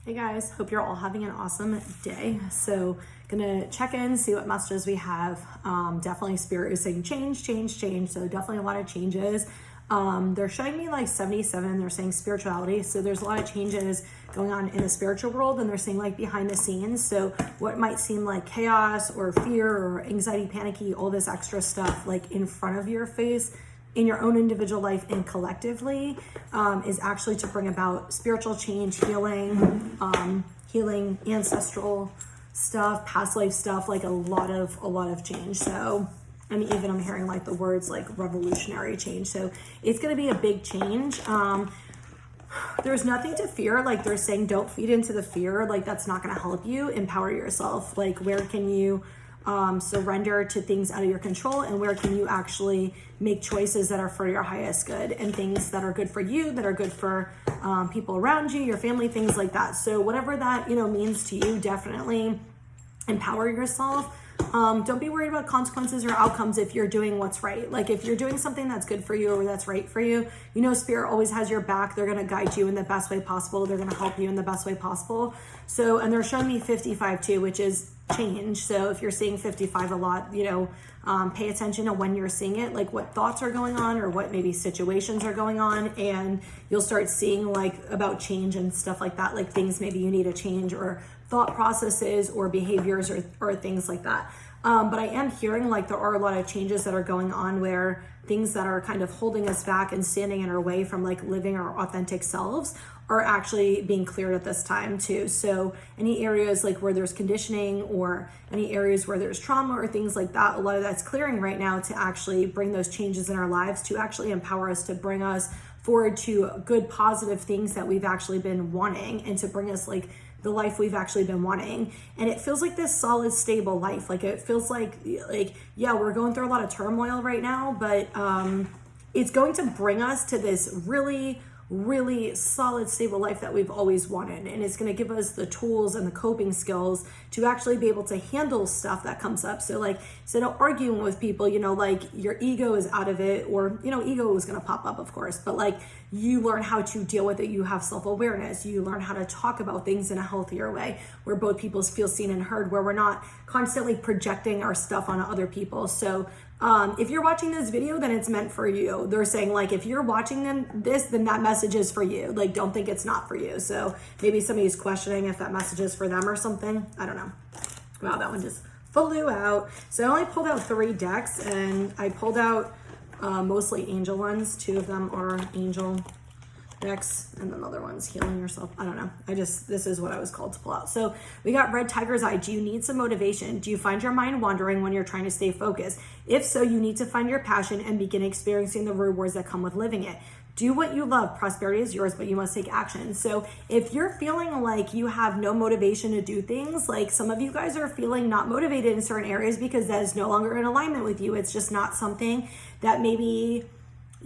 Hey guys, hope you're all having an awesome day. So gonna check in, see what messages we have. Definitely Spirit is saying change. So definitely a lot of changes. They're showing me like 77, they're saying spirituality. So there's a lot of changes going on in the spiritual world, and they're saying like behind the scenes. So what might seem like chaos or fear or anxiety, panicky, all this extra stuff like in front of your face in your own individual life and collectively is actually to bring about spiritual change, healing, ancestral stuff, past life stuff, like a lot of change. So, and even I'm hearing like the words like revolutionary change. So it's going to be a big change. There's nothing to fear. Like they're saying, don't feed into the fear. Like that's not going to help you. Empower yourself. Like where can you surrender to things out of your control, and where can you actually make choices that are for your highest good and things that are good for you, that are good for people around you, your family, things like that. So whatever that means to you, definitely empower yourself. Don't be worried about consequences or outcomes if you're doing what's right. Like if you're doing something that's good for you or that's right for you, Spirit always has your back. They're going to guide you in the best way possible. They're going to help you in the best way possible. So, and they're showing me 55 too, which is change. So if you're seeing 55 a lot, pay attention to when you're seeing it, like what thoughts are going on or what maybe situations are going on, and you'll start seeing like about change and stuff like that, like things maybe you need to change or thought processes or behaviors or things like that. But I am hearing like there are a lot of changes that are going on where things that are kind of holding us back and standing in our way from like living our authentic selves are actually being cleared at this time too. So any areas like where there's conditioning or any areas where there's trauma or things like that, a lot of that's clearing right now to actually bring those changes in our lives, to actually empower us, to bring us forward to good, positive things that we've actually been wanting, and to bring us like the life we've actually been wanting. And it feels like this solid, stable life. Like it feels like, yeah, we're going through a lot of turmoil right now, but it's going to bring us to this really solid, stable life that we've always wanted. And it's going to give us the tools and the coping skills to actually be able to handle stuff that comes up. So like, instead of arguing with people, like your ego is out of it, or, ego is going to pop up, of course, but like you learn how to deal with it. You have self-awareness. You learn how to talk about things in a healthier way where both people feel seen and heard, where we're not constantly projecting our stuff on other people. So if you're watching this video, then it's meant for you. They're saying like, if you're watching this, then that message is for you. Like, don't think it's not for you. So maybe somebody's questioning if that message is for them or something. I don't know. Wow, that one just flew out. So I only pulled out 3 decks, and I pulled out mostly angel ones. 2 of them are angel decks, and then the other one's healing yourself. I don't know. This is what I was called to pull out. So we got Red Tiger's Eye. Do you need some motivation? Do you find your mind wandering when you're trying to stay focused? If so, you need to find your passion and begin experiencing the rewards that come with living it. Do what you love. Prosperity is yours, but you must take action. So if you're feeling like you have no motivation to do things, like some of you guys are feeling not motivated in certain areas because that is no longer in alignment with you. It's just not something that maybe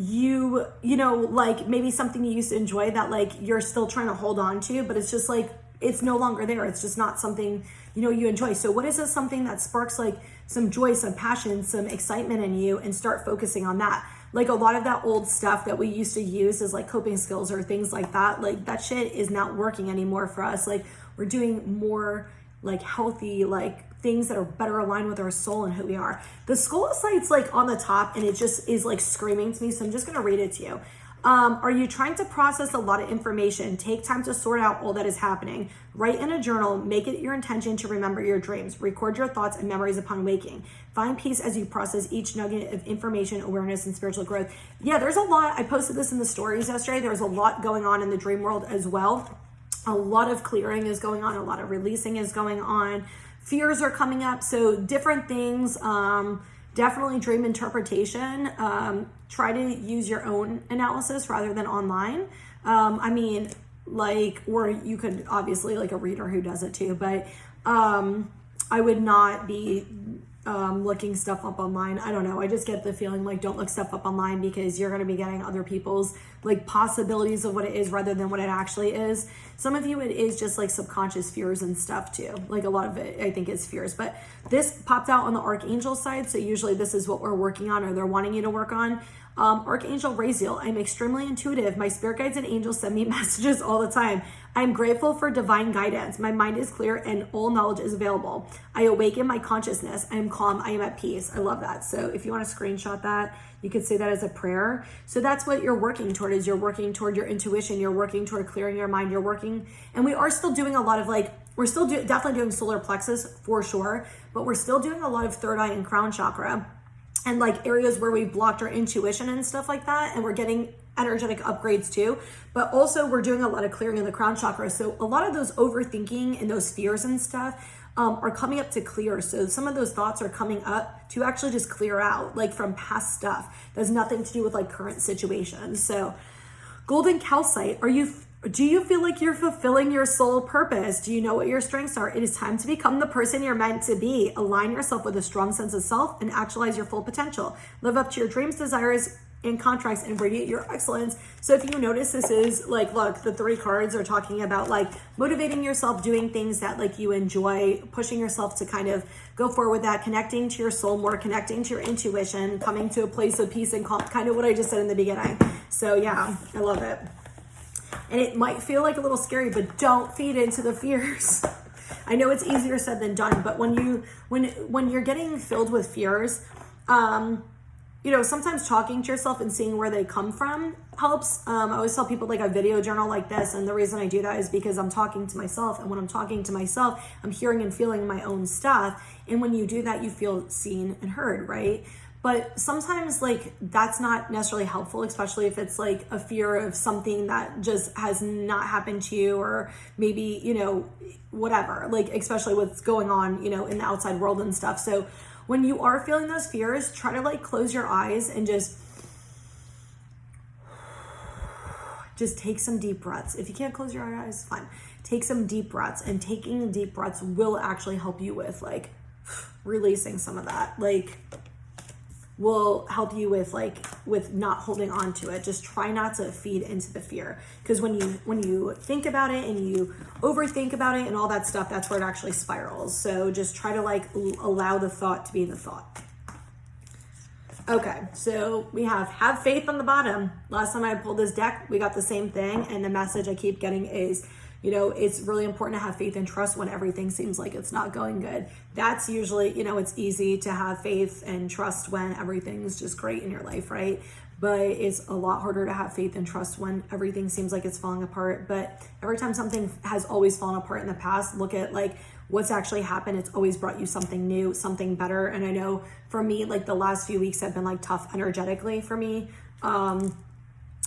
like maybe something you used to enjoy that like you're still trying to hold on to, but it's just like it's no longer there. It's just not something you enjoy. So what is this something that sparks like some joy, some passion, some excitement in you, and start focusing on that. Like a lot of that old stuff that we used to use as like coping skills or things like that, like that shit is not working anymore for us. Like we're doing more like healthy, like things that are better aligned with our soul and who we are. The Skull Sight's like on the top, and it just is like screaming to me. So I'm just going to read it to you. Are you trying to process a lot of information? Take time to sort out all that is happening. Write in a journal. Make it your intention to remember your dreams. Record your thoughts and memories upon waking. Find peace as you process each nugget of information, awareness, and spiritual growth. Yeah, there's a lot. I posted this in the stories yesterday. There's a lot going on in the dream world as well. A lot of clearing is going on. A lot of releasing is going on. Fears are coming up. So different things. Definitely dream interpretation. Try to use your own analysis rather than online. Or you could obviously like a reader who does it too, but I would not be looking stuff up online. I don't know. I just get the feeling like don't look stuff up online because you're going to be getting other people's like possibilities of what it is rather than what it actually is. Some of you, it is just like subconscious fears and stuff too. Like a lot of it, I think, is fears. But this popped out on the Archangel side. So usually this is what we're working on, or they're wanting you to work on. Archangel Raziel, I'm extremely intuitive. My spirit guides and angels send me messages all the time. I am grateful for divine guidance. My mind is clear and all knowledge is available. I awaken my consciousness. I am calm. I am at peace. I love that. So if you want to screenshot that, you could say that as a prayer. So that's what you're working toward, is you're working toward your intuition. You're working toward clearing your mind. You're working, and we are still doing a lot of like, we're still definitely doing solar plexus for sure, but we're still doing a lot of third eye and crown chakra and like areas where we've blocked our intuition and stuff like that. And we're getting energetic upgrades too, but also we're doing a lot of clearing in the crown chakra. So a lot of those overthinking and those fears and stuff are coming up to clear. So some of those thoughts are coming up to actually just clear out, like from past stuff. There's nothing to do with like current situations. So golden calcite, do you feel like you're fulfilling your soul purpose? Do you know what your strengths are? It is time to become the person you're meant to be. Align yourself with a strong sense of self and actualize your full potential. Live up to your dreams, desires, and contracts, and radiate your excellence. So if you notice, this is like, look, the 3 cards are talking about like motivating yourself, doing things that like you enjoy, pushing yourself to kind of go forward with that, connecting to your soul more, connecting to your intuition, coming to a place of peace and calm, kind of what I just said in the beginning. So yeah, I love it. And it might feel like a little scary, but don't feed into the fears. I know it's easier said than done, but when you're getting filled with fears, you know, sometimes talking to yourself and seeing where they come from helps. I always tell people like a video journal like this. And the reason I do that is because I'm talking to myself. And when I'm talking to myself, I'm hearing and feeling my own stuff. And when you do that, you feel seen and heard, right? But sometimes like that's not necessarily helpful, especially if it's like a fear of something that just has not happened to you, or maybe, you know, whatever, like especially what's going on, you know, in the outside world and stuff. So when you are feeling those fears, try to like close your eyes and just take some deep breaths. If you can't close your eyes, fine. Take some deep breaths, and taking deep breaths will actually help you with like releasing some of that. Like will help you with not holding on to it. Just try not to feed into the fear, because when you think about it and you overthink about it and all that stuff, that's where it actually spirals. So just try to like allow the thought to be the thought. Okay, so we have faith on the bottom. Last time I pulled this deck, we got the same thing, and the message I keep getting is, you know, it's really important to have faith and trust when everything seems like it's not going good. That's usually, you know, it's easy to have faith and trust when everything's just great in your life, right? But it's a lot harder to have faith and trust when everything seems like it's falling apart. But every time something has always fallen apart in the past, look at like what's actually happened. It's always brought you something new, something better. And I know for me, like the last few weeks have been like tough energetically for me.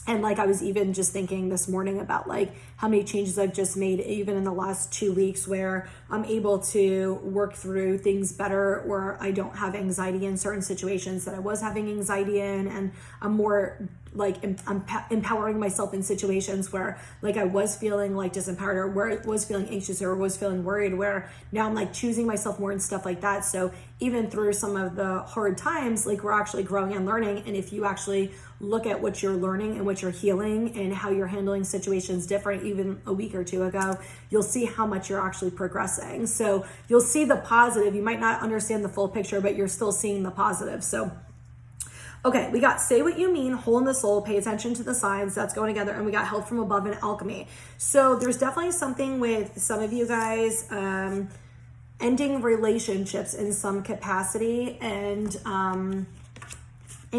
And like I was even just thinking this morning about like how many changes I've just made even in the last 2 weeks, where I'm able to work through things better, or I don't have anxiety in certain situations that I was having anxiety in, and I'm more like I'm empowering myself in situations where like I was feeling like disempowered, or where I was feeling anxious, or was feeling worried, where now I'm like choosing myself more and stuff like that. So even through some of the hard times, like we're actually growing and learning. And if you actually look at what you're learning and what you're healing and how you're handling situations different even a week or 2 ago, you'll see how much you're actually progressing. So you'll see the positive. You might not understand the full picture, but you're still seeing the positive. So okay, we got say what you mean, hole in the soul, pay attention to the signs, that's going together, and we got help from above and alchemy. So there's definitely something with some of you guys ending relationships in some capacity, and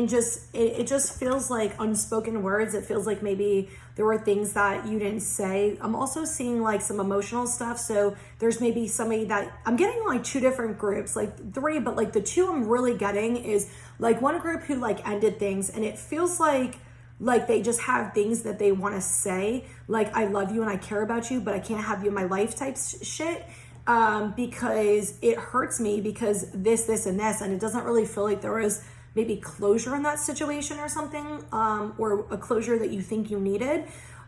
just it just feels like unspoken words. It feels like maybe there were things that you didn't say. I'm also seeing like some emotional stuff. So there's maybe somebody that I'm getting like 2 different groups, like 3, but like the 2 I'm really getting is like one group who like ended things, and it feels like they just have things that they want to say, like I love you and I care about you, but I can't have you in my life type shit, because it hurts me because this and this, and it doesn't really feel like there was maybe closure in that situation or something, or a closure that you think you needed.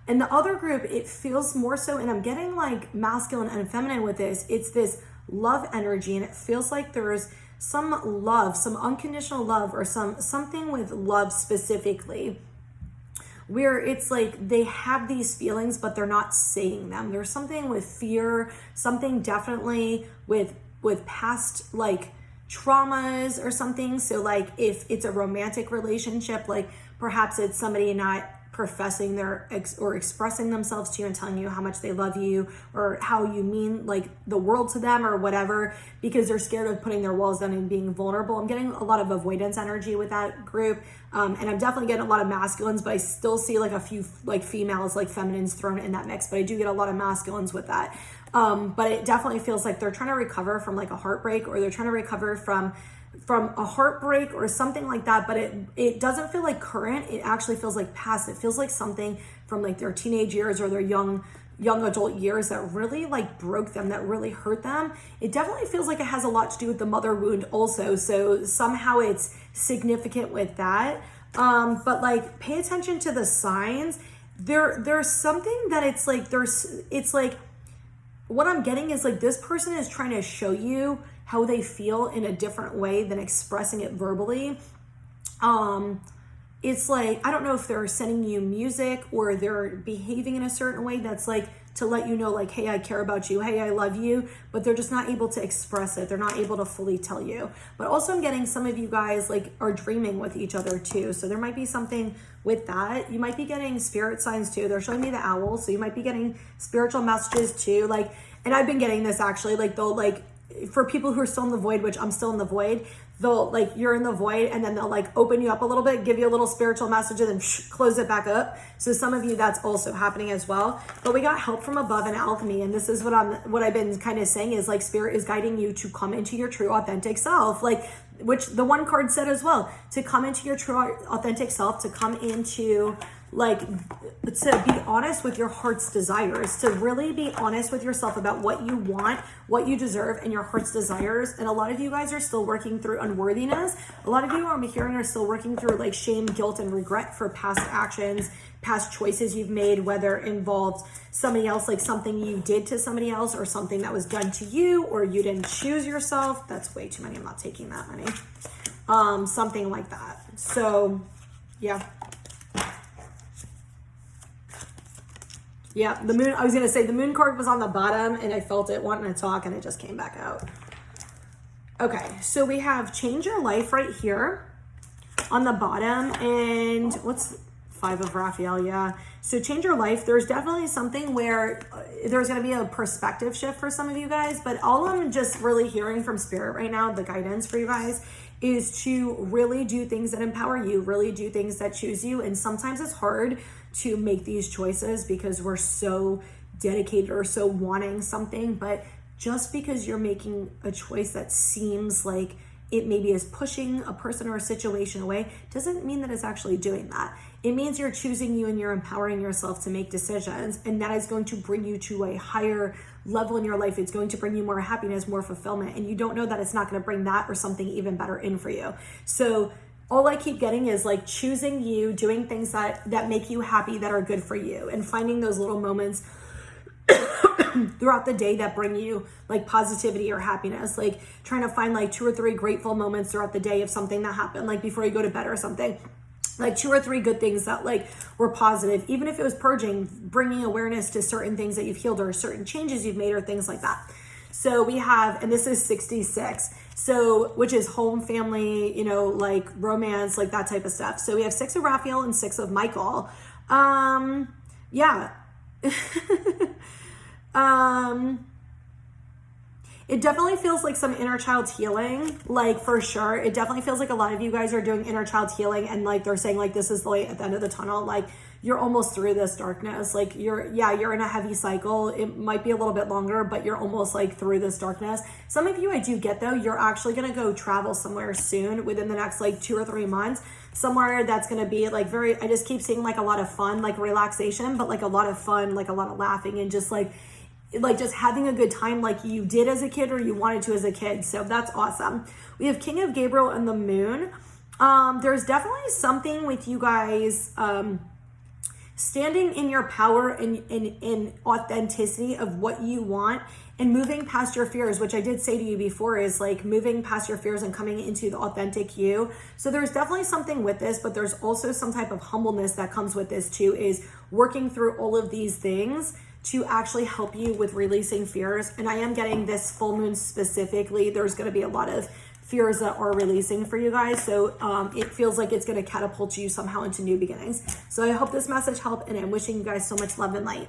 And the other group, it feels more so, and I'm getting like masculine and feminine with this, it's this love energy, and it feels like there's some love, some unconditional love, or something with love specifically, where it's like they have these feelings but they're not saying them. There's something with fear, something definitely with past like traumas or something. So like if it's a romantic relationship, like perhaps it's somebody not professing or expressing themselves to you and telling you how much they love you or how you mean like the world to them or whatever, because they're scared of putting their walls down and being vulnerable. I'm getting a lot of avoidance energy with that group. And I'm definitely getting a lot of masculines, but I still see like a few like females, like feminines thrown in that mix, but I do get a lot of masculines with that. But it definitely feels like they're trying to recover from like a heartbreak, or they're trying to recover from a heartbreak or something like that, but it doesn't feel like current. It actually feels like past. It feels like something from like their teenage years or their young adult years that really like broke them, that really hurt them. It definitely feels like it has a lot to do with the mother wound also, so somehow it's significant with that. But like pay attention to the signs. There's something that it's like what I'm getting is like this person is trying to show you how they feel in a different way than expressing it verbally. It's like, I don't know if they're sending you music or they're behaving in a certain way that's like to let you know like, hey, I care about you, hey, I love you, but they're just not able to express it. They're not able to fully tell you. But also I'm getting some of you guys like are dreaming with each other too. So there might be something with that. You might be getting spirit signs too. They're showing me the owl. So you might be getting spiritual messages too. Like, and I've been getting this actually, like they'll like, for people who are still in the void, which I'm still in the void, they'll like, you're in the void and then they'll like open you up a little bit, give you a little spiritual message and then close it back up. So some of you, that's also happening as well. But we got help from above in alchemy. And this is what I've been kind of saying is like spirit is guiding you to come into your true authentic self. Like, which the one card said as well, to come into your true authentic self, to come into like, to be honest with your heart's desires, to really be honest with yourself about what you want, what you deserve, and your heart's desires. And a lot of you guys are still working through unworthiness. A lot of you, I'm hearing, are still working through like shame, guilt, and regret for past actions, past choices you've made, whether it involved somebody else, like something you did to somebody else, or something that was done to you, or you didn't choose yourself. That's way too many. I'm not taking that many. Something like that. So, yeah. Yeah, the moon, I was going to say the moon card was on the bottom and I felt it wanting to talk and it just came back out. Okay, so we have change your life right here on the bottom, and what's 5 of Raphael? Yeah. So change your life. There's definitely something where there's going to be a perspective shift for some of you guys, but all I'm just really hearing from spirit right now, the guidance for you guys, is to really do things that empower you, really do things that choose you. And sometimes it's hard to make these choices because we're so dedicated or so wanting something, but just because you're making a choice that seems like it maybe is pushing a person or a situation away doesn't mean that it's actually doing that. It means you're choosing you and you're empowering yourself to make decisions, and that is going to bring you to a higher level in your life. It's going to bring you more happiness, more fulfillment, and you don't know that it's not going to bring that or something even better in for you. So all I keep getting is like choosing you, doing things that make you happy, that are good for you, and finding those little moments throughout the day that bring you like positivity or happiness, like trying to find like 2 or 3 grateful moments throughout the day of something that happened, like before you go to bed or something, like 2 or 3 good things that like were positive, even if it was purging, bringing awareness to certain things that you've healed or certain changes you've made or things like that. So we have, and this is 66, so which is home, family, you know, like romance, like that type of stuff. So we have 6 of Raphael and 6 of Michael. Yeah. It definitely feels like some inner child healing, like for sure. It definitely feels like a lot of you guys are doing inner child healing, and like they're saying like this is the light at the end of the tunnel, like you're almost through this darkness, like you're in a heavy cycle. It might be a little bit longer, but you're almost like through this darkness. Some of you, I do get though, you're actually gonna go travel somewhere soon within the next like 2 or 3 months, somewhere that's gonna be like very, I just keep seeing like a lot of fun, like relaxation, but like a lot of fun, like a lot of laughing and just like just having a good time like you did as a kid or you wanted to as a kid. So that's awesome. We have King of Gabriel and the moon. There's definitely something with you guys standing in your power and in authenticity of what you want and moving past your fears, which I did say to you before is like moving past your fears and coming into the authentic you. So there's definitely something with this, but there's also some type of humbleness that comes with this too, is working through all of these things to actually help you with releasing fears. And I am getting this full moon specifically. There's going to be a lot of fears that are releasing for you guys. So it feels like it's going to catapult you somehow into new beginnings. So I hope this message helped, and I'm wishing you guys so much love and light.